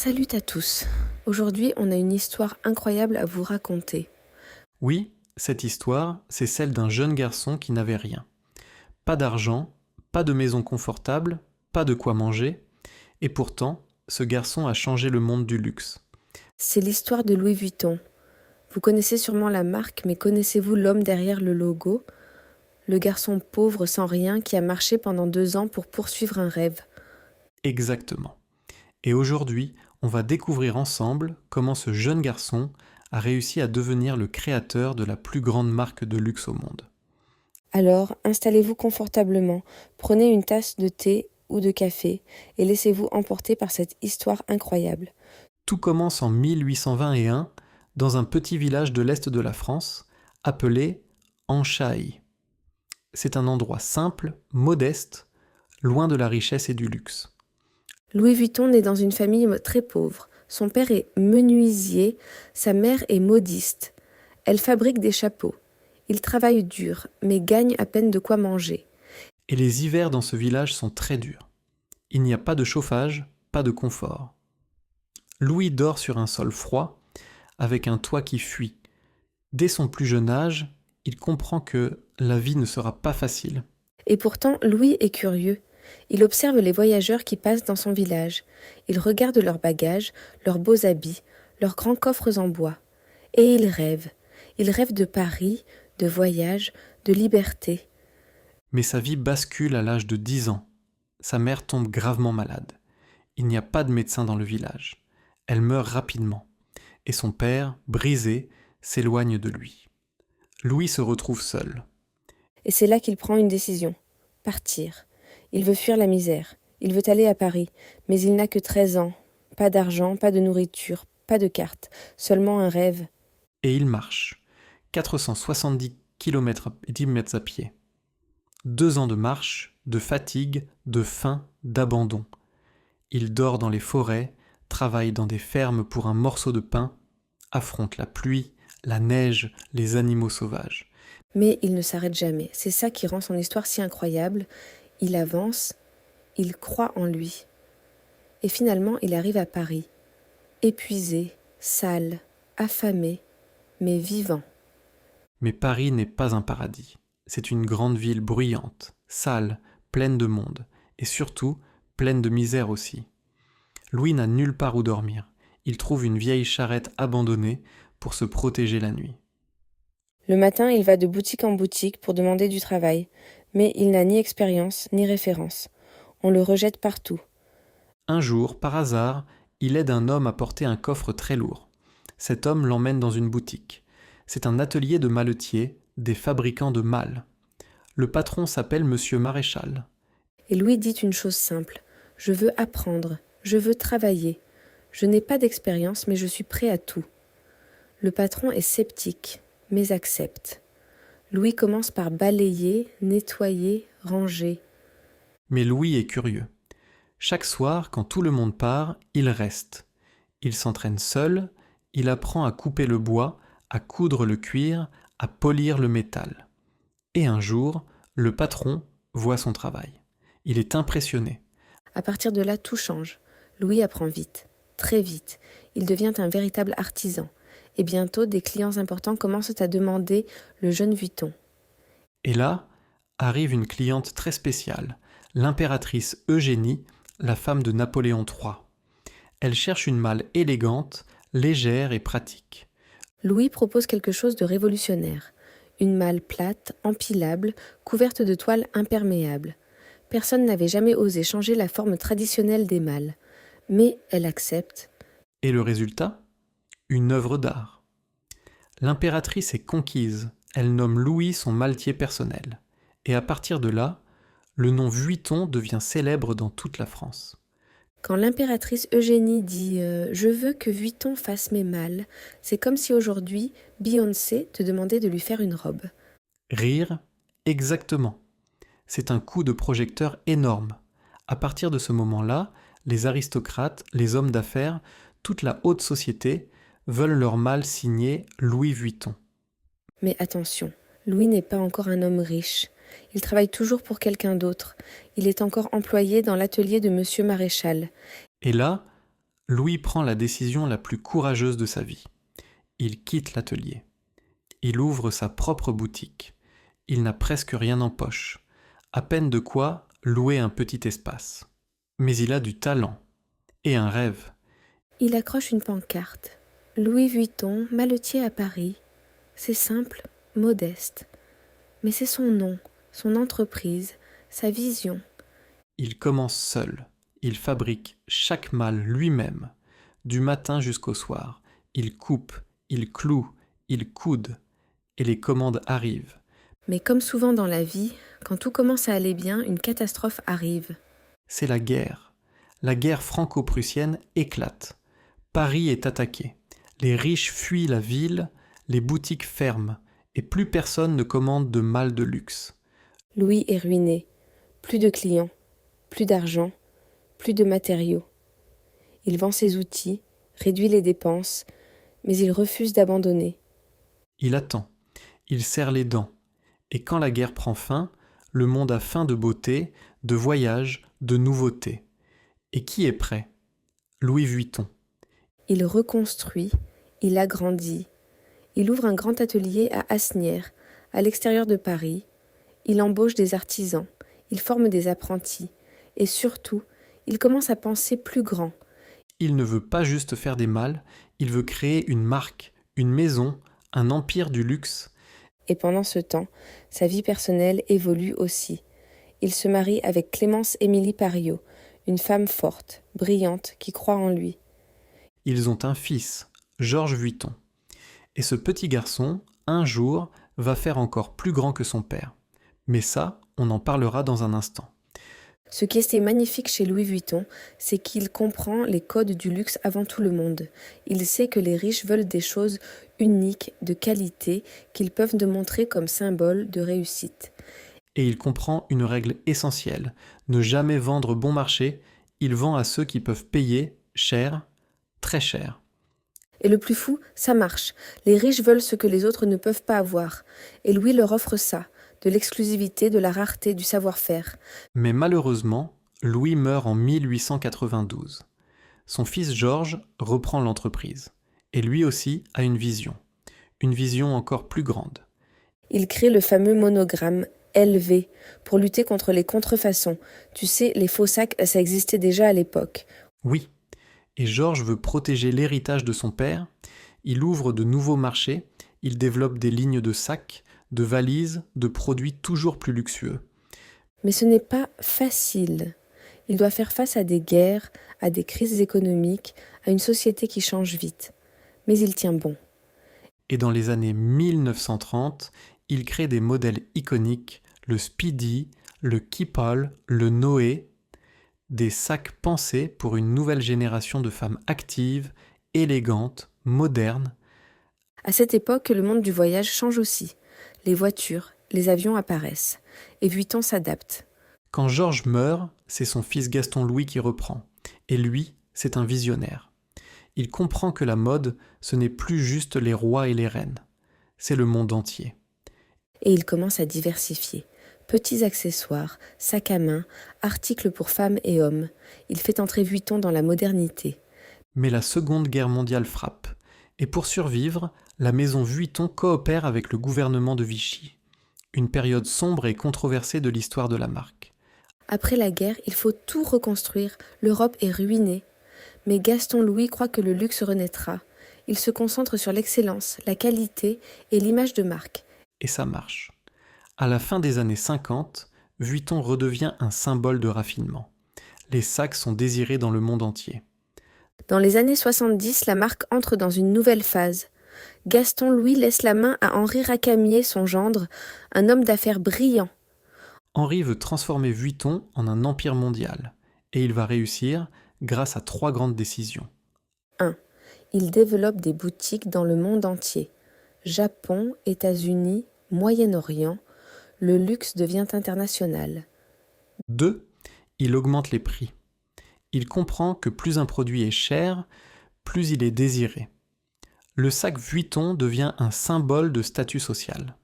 Salut à tous. Aujourd'hui, on a une histoire incroyable à vous raconter. Oui, cette histoire, c'est celle d'un jeune garçon qui n'avait rien. Pas d'argent, pas de maison confortable, pas de quoi manger, et pourtant, ce garçon a changé le monde du luxe. C'est l'histoire de Louis Vuitton. Vous connaissez sûrement la marque, mais connaissez-vous l'homme derrière le logo? Le garçon pauvre sans rien qui a marché pendant 2 ans pour poursuivre un rêve. Exactement. Et aujourd'hui, on va découvrir ensemble comment ce jeune garçon a réussi à devenir le créateur de la plus grande marque de luxe au monde. Alors, installez-vous confortablement, prenez une tasse de thé ou de café et laissez-vous emporter par cette histoire incroyable. Tout commence en 1821 dans un petit village de l'Est de la France appelé Anchaï. C'est un endroit simple, modeste, loin de la richesse et du luxe. Louis Vuitton naît dans une famille très pauvre. Son père est menuisier, sa mère est modiste. Elle fabrique des chapeaux. Il travaille dur, mais gagne à peine de quoi manger. Et les hivers dans ce village sont très durs. Il n'y a pas de chauffage, pas de confort. Louis dort sur un sol froid, avec un toit qui fuit. Dès son plus jeune âge, il comprend que la vie ne sera pas facile. Et pourtant, Louis est curieux. Il observe les voyageurs qui passent dans son village. Il regarde leurs bagages, leurs beaux habits, leurs grands coffres en bois. Et il rêve. Il rêve de Paris, de voyage, de liberté. Mais sa vie bascule à l'âge de 10 ans. Sa mère tombe gravement malade. Il n'y a pas de médecin dans le village. Elle meurt rapidement. Et son père, brisé, s'éloigne de lui. Louis se retrouve seul. Et c'est là qu'il prend une décision. Partir. Il veut fuir la misère. Il veut aller à Paris. Mais il n'a que 13 ans. Pas d'argent, pas de nourriture, pas de carte. Seulement un rêve. Et il marche. 470 km et 10 mètres à pied. 2 ans de marche, de fatigue, de faim, d'abandon. Il dort dans les forêts, travaille dans des fermes pour un morceau de pain, affronte la pluie, la neige, les animaux sauvages. Mais il ne s'arrête jamais. C'est ça qui rend son histoire si incroyable. Il avance, il croit en lui. Et finalement, il arrive à Paris. Épuisé, sale, affamé, mais vivant. Mais Paris n'est pas un paradis. C'est une grande ville bruyante, sale, pleine de monde, et surtout pleine de misère aussi. Louis n'a nulle part où dormir. Il trouve une vieille charrette abandonnée pour se protéger la nuit. Le matin, il va de boutique en boutique pour demander du travail. Mais il n'a ni expérience, ni référence. On le rejette partout. Un jour, par hasard, il aide un homme à porter un coffre très lourd. Cet homme l'emmène dans une boutique. C'est un atelier de maletiers, des fabricants de malles. Le patron s'appelle Monsieur Maréchal. Et Louis dit une chose simple. Je veux apprendre, je veux travailler. Je n'ai pas d'expérience, mais je suis prêt à tout. Le patron est sceptique, mais accepte. Louis commence par balayer, nettoyer, ranger. Mais Louis est curieux. Chaque soir, quand tout le monde part, il reste. Il s'entraîne seul, il apprend à couper le bois, à coudre le cuir, à polir le métal. Et un jour, le patron voit son travail. Il est impressionné. À partir de là, tout change. Louis apprend vite, très vite. Il devient un véritable artisan. Et bientôt, des clients importants commencent à demander le jeune Vuitton. Et là, arrive une cliente très spéciale, l'impératrice Eugénie, la femme de Napoléon III. Elle cherche une malle élégante, légère et pratique. Louis propose quelque chose de révolutionnaire. Une malle plate, empilable, couverte de toile imperméable. Personne n'avait jamais osé changer la forme traditionnelle des malles. Mais elle accepte. Et le résultat? Une œuvre d'art. L'impératrice est conquise, elle nomme Louis son maletier personnel. Et à partir de là, le nom Vuitton devient célèbre dans toute la France. Quand l'impératrice Eugénie dit Je veux que Vuitton fasse mes malles », c'est comme si aujourd'hui Beyoncé te demandait de lui faire une robe. Rire? Exactement. C'est un coup de projecteur énorme. À partir de ce moment-là, les aristocrates, les hommes d'affaires, toute la haute société veulent leur malle signé Louis Vuitton. Mais attention, Louis n'est pas encore un homme riche. Il travaille toujours pour quelqu'un d'autre. Il est encore employé dans l'atelier de Monsieur Maréchal. Et là, Louis prend la décision la plus courageuse de sa vie. Il quitte l'atelier. Il ouvre sa propre boutique. Il n'a presque rien en poche. À peine de quoi louer un petit espace. Mais il a du talent. Et un rêve. Il accroche une pancarte. Louis Vuitton, maletier à Paris. C'est simple, modeste. Mais c'est son nom, son entreprise, sa vision. Il commence seul. Il fabrique chaque malle lui-même. Du matin jusqu'au soir. Il coupe, il cloue, il coude. Et les commandes arrivent. Mais comme souvent dans la vie, quand tout commence à aller bien, une catastrophe arrive. C'est la guerre. La guerre franco-prussienne éclate. Paris est attaqué. Les riches fuient la ville, les boutiques ferment, et plus personne ne commande de malles de luxe. Louis est ruiné. Plus de clients, plus d'argent, plus de matériaux. Il vend ses outils, réduit les dépenses, mais il refuse d'abandonner. Il attend. Il serre les dents. Et quand la guerre prend fin, le monde a faim de beauté, de voyage, de nouveautés. Et qui est prêt ? Louis Vuitton. Il reconstruit, il agrandit. Il ouvre un grand atelier à Asnières, à l'extérieur de Paris. Il embauche des artisans, il forme des apprentis. Et surtout, il commence à penser plus grand. Il ne veut pas juste faire des malles, il veut créer une marque, une maison, un empire du luxe. Et pendant ce temps, sa vie personnelle évolue aussi. Il se marie avec Clémence Émilie Pariot, une femme forte, brillante, qui croit en lui. Ils ont un fils, Georges Vuitton. Et ce petit garçon, un jour, va faire encore plus grand que son père. Mais ça, on en parlera dans un instant. Ce qui est magnifique chez Louis Vuitton, c'est qu'il comprend les codes du luxe avant tout le monde. Il sait que les riches veulent des choses uniques, de qualité, qu'ils peuvent démontrer comme symbole de réussite. Et il comprend une règle essentielle, ne jamais vendre bon marché, il vend à ceux qui peuvent payer cher, très cher. Et le plus fou, ça marche. Les riches veulent ce que les autres ne peuvent pas avoir. Et Louis leur offre ça, de l'exclusivité, de la rareté, du savoir-faire. Mais malheureusement, Louis meurt en 1892. Son fils Georges reprend l'entreprise. Et lui aussi a une vision encore plus grande. Il crée le fameux monogramme LV pour lutter contre les contrefaçons. Tu sais, les faux sacs, ça existait déjà à l'époque. Oui, et Georges veut protéger l'héritage de son père. Il ouvre de nouveaux marchés, il développe des lignes de sacs, de valises, de produits toujours plus luxueux. Mais ce n'est pas facile. Il doit faire face à des guerres, à des crises économiques, à une société qui change vite. Mais il tient bon. Et dans les années 1930, il crée des modèles iconiques, le Speedy, le Keepall, le Noé, des sacs pensés pour une nouvelle génération de femmes actives, élégantes, modernes. À cette époque, le monde du voyage change aussi. Les voitures, les avions apparaissent. Et Vuitton s'adapte. Quand Georges meurt, c'est son fils Gaston-Louis qui reprend. Et lui, c'est un visionnaire. Il comprend que la mode, ce n'est plus juste les rois et les reines. C'est le monde entier. Et il commence à diversifier. Petits accessoires, sacs à main, articles pour femmes et hommes. Il fait entrer Vuitton dans la modernité. Mais la Seconde Guerre mondiale frappe. Et pour survivre, la maison Vuitton coopère avec le gouvernement de Vichy. Une période sombre et controversée de l'histoire de la marque. Après la guerre, il faut tout reconstruire. L'Europe est ruinée. Mais Gaston-Louis croit que le luxe renaîtra. Il se concentre sur l'excellence, la qualité et l'image de marque. Et ça marche. À la fin des années 50, Vuitton redevient un symbole de raffinement. Les sacs sont désirés dans le monde entier. Dans les années 70, la marque entre dans une nouvelle phase. Gaston-Louis laisse la main à Henri Racamier, son gendre, un homme d'affaires brillant. Henri veut transformer Vuitton en un empire mondial. Et il va réussir grâce à 3 grandes décisions. 1. Il développe des boutiques dans le monde entier. Japon, États-Unis, Moyen-Orient. Le luxe devient international. 2. Il augmente les prix. Il comprend que plus un produit est cher, plus il est désiré. Le sac Vuitton devient un symbole de statut social.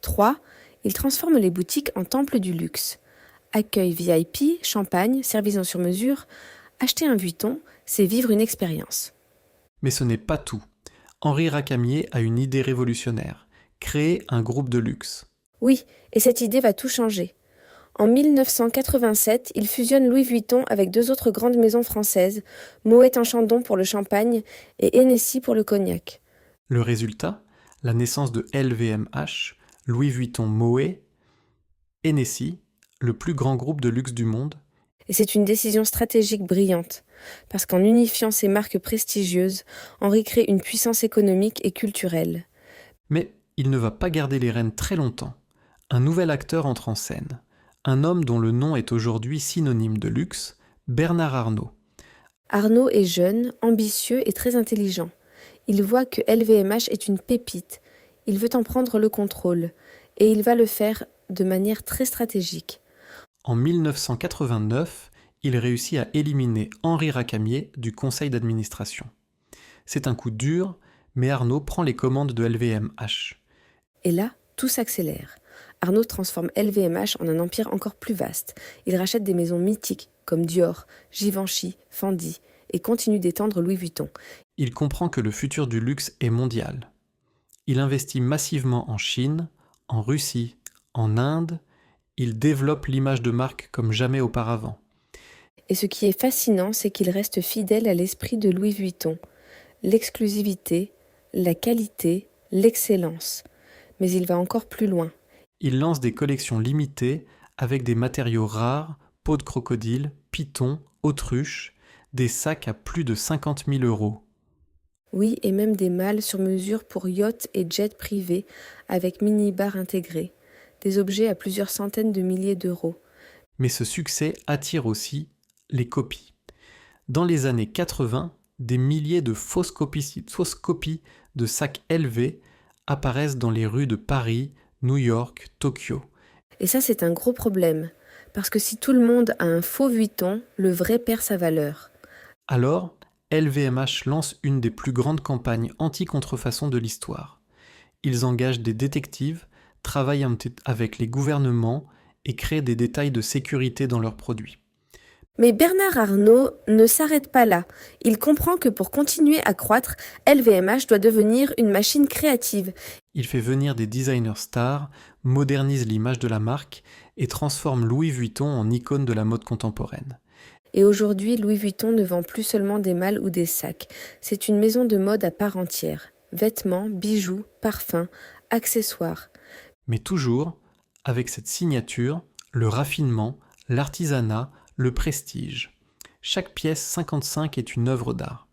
3. Il transforme les boutiques en temples du luxe. Accueil VIP, champagne, service en sur-mesure. Acheter un Vuitton, c'est vivre une expérience. Mais ce n'est pas tout. Henri Racamier a une idée révolutionnaire, créer un groupe de luxe. Oui, et cette idée va tout changer. En 1987, il fusionne Louis Vuitton avec deux autres grandes maisons françaises, Moët & Chandon pour le champagne et Hennessy pour le cognac. Le résultat, la naissance de LVMH, Louis Vuitton Moët, Hennessy, le plus grand groupe de luxe du monde. Et c'est une décision stratégique brillante, parce qu'en unifiant ces marques prestigieuses, Henri crée une puissance économique et culturelle. Mais il ne va pas garder les rênes très longtemps. Un nouvel acteur entre en scène. Un homme dont le nom est aujourd'hui synonyme de luxe, Bernard Arnault. Arnault est jeune, ambitieux et très intelligent. Il voit que LVMH est une pépite. Il veut en prendre le contrôle. Et il va le faire de manière très stratégique. En 1989, il réussit à éliminer Henri Racamier du conseil d'administration. C'est un coup dur, mais Arnault prend les commandes de LVMH. Et là, tout s'accélère. Arnault transforme LVMH en un empire encore plus vaste. Il rachète des maisons mythiques comme Dior, Givenchy, Fendi et continue d'étendre Louis Vuitton. Il comprend que le futur du luxe est mondial. Il investit massivement en Chine, en Russie, en Inde. Il développe l'image de marque comme jamais auparavant. Et ce qui est fascinant, c'est qu'il reste fidèle à l'esprit de Louis Vuitton. L'exclusivité, la qualité, l'excellence. Mais il va encore plus loin. Il lance des collections limitées avec des matériaux rares, peau de crocodile, python, autruche, des sacs à plus de 50 000 €. Oui, et même des malles sur mesure pour yachts et jets privés avec mini-bar intégrés. Des objets à plusieurs centaines de milliers d'euros. Mais ce succès attire aussi les copies. Dans les années 80, des milliers de fausses copies de sacs LV apparaissent dans les rues de Paris, New York, Tokyo. Et ça, c'est un gros problème. Parce que si tout le monde a un faux Vuitton, le vrai perd sa valeur. Alors, LVMH lance une des plus grandes campagnes anti-contrefaçon de l'histoire. Ils engagent des détectives, travaillent avec les gouvernements et créent des détails de sécurité dans leurs produits. Mais Bernard Arnault ne s'arrête pas là. Il comprend que pour continuer à croître, LVMH doit devenir une machine créative. Il fait venir des designers stars, modernise l'image de la marque et transforme Louis Vuitton en icône de la mode contemporaine. Et aujourd'hui, Louis Vuitton ne vend plus seulement des malles ou des sacs. C'est une maison de mode à part entière. Vêtements, bijoux, parfums, accessoires. Mais toujours avec cette signature, le raffinement, l'artisanat, le prestige. Chaque pièce 55 est une œuvre d'art.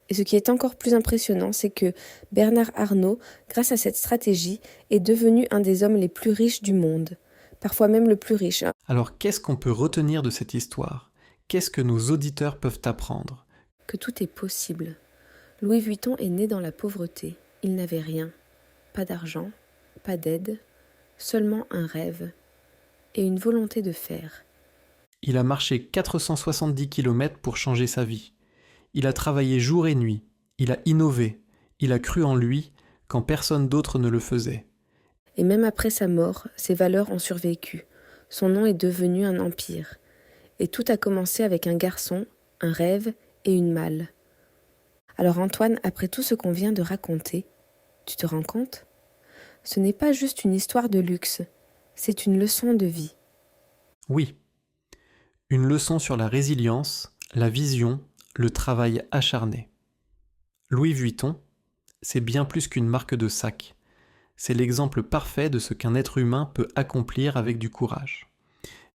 Et ce qui est encore plus impressionnant, c'est que Bernard Arnault, grâce à cette stratégie, est devenu un des hommes les plus riches du monde. Parfois même le plus riche. Alors qu'est-ce qu'on peut retenir de cette histoire ? Qu'est-ce que nos auditeurs peuvent apprendre ? Que tout est possible. Louis Vuitton est né dans la pauvreté. Il n'avait rien. Pas d'argent, pas d'aide, seulement un rêve et une volonté de faire. Il a marché 470 km pour changer sa vie. Il a travaillé jour et nuit. Il a innové. Il a cru en lui quand personne d'autre ne le faisait. Et même après sa mort, ses valeurs ont survécu. Son nom est devenu un empire. Et tout a commencé avec un garçon, un rêve et une malle. Alors Antoine, après tout ce qu'on vient de raconter, tu te rends compte ? Ce n'est pas juste une histoire de luxe, c'est une leçon de vie. Oui. Une leçon sur la résilience, la vision, le travail acharné. Louis Vuitton, c'est bien plus qu'une marque de sac. C'est l'exemple parfait de ce qu'un être humain peut accomplir avec du courage.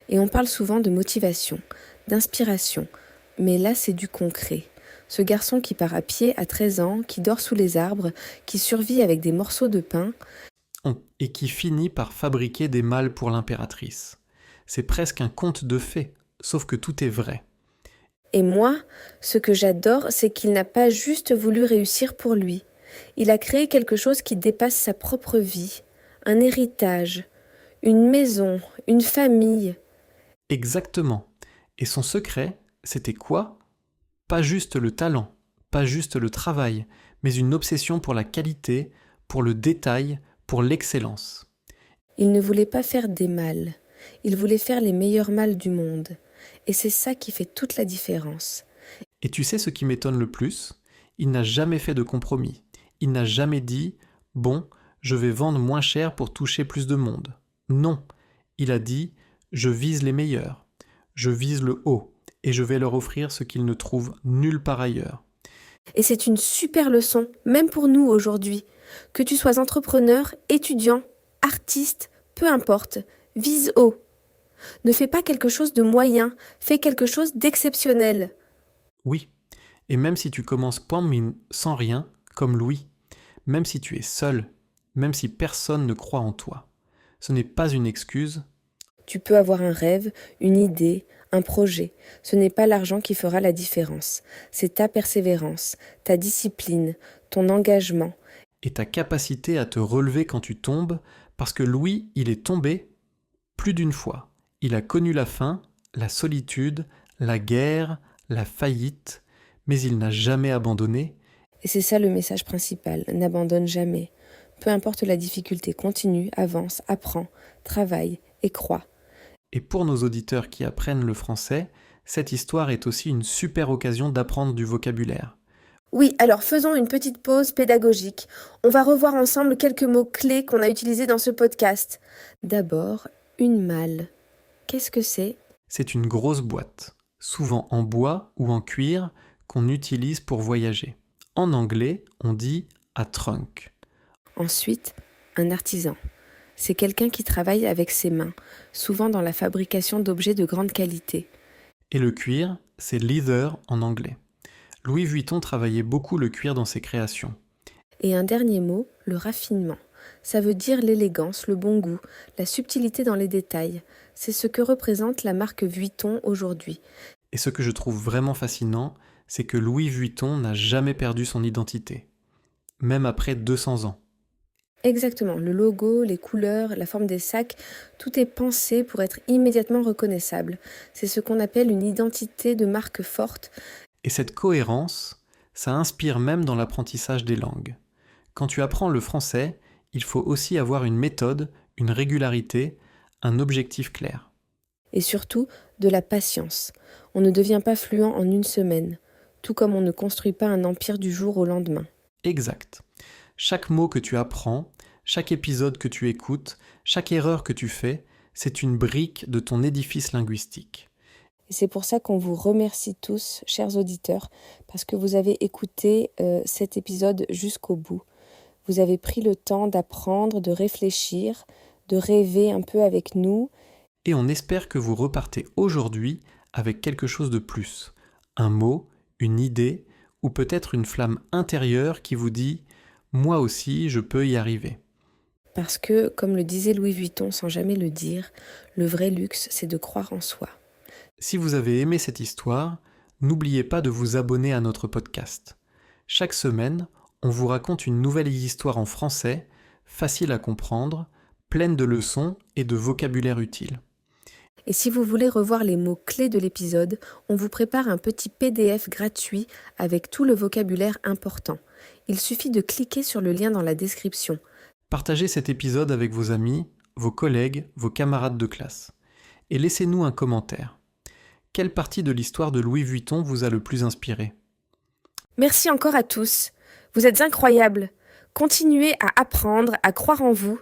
Et on parle souvent de motivation, d'inspiration, mais là c'est du concret. Ce garçon qui part à pied à 13 ans, qui dort sous les arbres, qui survit avec des morceaux de pain. Et qui finit par fabriquer des malles pour l'impératrice. C'est presque un conte de fées, sauf que tout est vrai. Et moi, ce que j'adore, c'est qu'il n'a pas juste voulu réussir pour lui. Il a créé quelque chose qui dépasse sa propre vie, un héritage, une maison, une famille. Exactement. Et son secret, c'était quoi ? Pas juste le talent, pas juste le travail, mais une obsession pour la qualité, pour le détail, pour l'excellence. Il ne voulait pas faire des malles, il voulait faire les meilleures malles du monde. Et c'est ça qui fait toute la différence. Et tu sais ce qui m'étonne le plus? Il n'a jamais fait de compromis. Il n'a jamais dit « Bon, je vais vendre moins cher pour toucher plus de monde ». Non, il a dit « Je vise les meilleurs, je vise le haut et je vais leur offrir ce qu'ils ne trouvent nulle part ailleurs ». Et c'est une super leçon, même pour nous aujourd'hui. Que tu sois entrepreneur, étudiant, artiste, peu importe, vise haut. Ne fais pas quelque chose de moyen, fais quelque chose d'exceptionnel. Oui, et même si tu commences point de mine sans rien, comme Louis, même si tu es seul, même si personne ne croit en toi, ce n'est pas une excuse. Tu peux avoir un rêve, une idée, un projet. Ce n'est pas l'argent qui fera la différence. C'est ta persévérance, ta discipline, ton engagement. Et ta capacité à te relever quand tu tombes, parce que Louis, il est tombé plus d'une fois. Il a connu la faim, la solitude, la guerre, la faillite, mais il n'a jamais abandonné. Et c'est ça le message principal, n'abandonne jamais. Peu importe la difficulté, continue, avance, apprends, travaille et crois. Et pour nos auditeurs qui apprennent le français, cette histoire est aussi une super occasion d'apprendre du vocabulaire. Oui, alors faisons une petite pause pédagogique. On va revoir ensemble quelques mots clés qu'on a utilisés dans ce podcast. D'abord, une malle. Qu'est-ce que c'est? C'est une grosse boîte, souvent en bois ou en cuir, qu'on utilise pour voyager. En anglais, on dit a trunk. Ensuite, un artisan. C'est quelqu'un qui travaille avec ses mains, souvent dans la fabrication d'objets de grande qualité. Et le cuir, c'est leather en anglais. Louis Vuitton travaillait beaucoup le cuir dans ses créations. Et un dernier mot, le raffinement. Ça veut dire l'élégance, le bon goût, la subtilité dans les détails. C'est ce que représente la marque Vuitton aujourd'hui. Et ce que je trouve vraiment fascinant, c'est que Louis Vuitton n'a jamais perdu son identité, même après 200 ans. Exactement, le logo, les couleurs, la forme des sacs, tout est pensé pour être immédiatement reconnaissable. C'est ce qu'on appelle une identité de marque forte. Et cette cohérence, ça inspire même dans l'apprentissage des langues. Quand tu apprends le français, il faut aussi avoir une méthode, une régularité, un objectif clair. Et surtout, de la patience. On ne devient pas fluent en une semaine, tout comme on ne construit pas un empire du jour au lendemain. Exact. Chaque mot que tu apprends, chaque épisode que tu écoutes, chaque erreur que tu fais, c'est une brique de ton édifice linguistique. Et c'est pour ça qu'on vous remercie tous, chers auditeurs, parce que vous avez écouté cet épisode jusqu'au bout. Vous avez pris le temps d'apprendre, de réfléchir, de rêver un peu avec nous. Et on espère que vous repartez aujourd'hui avec quelque chose de plus. Un mot, une idée, ou peut-être une flamme intérieure qui vous dit « Moi aussi, je peux y arriver ». Parce que, comme le disait Louis Vuitton sans jamais le dire, le vrai luxe, c'est de croire en soi. Si vous avez aimé cette histoire, n'oubliez pas de vous abonner à notre podcast. Chaque semaine, on vous raconte une nouvelle histoire en français, facile à comprendre, pleine de leçons et de vocabulaire utile. Et si vous voulez revoir les mots clés de l'épisode, on vous prépare un petit PDF gratuit avec tout le vocabulaire important. Il suffit de cliquer sur le lien dans la description. Partagez cet épisode avec vos amis, vos collègues, vos camarades de classe. Et laissez-nous un commentaire. Quelle partie de l'histoire de Louis Vuitton vous a le plus inspiré? Merci encore à tous. Vous êtes incroyables. Continuez à apprendre, à croire en vous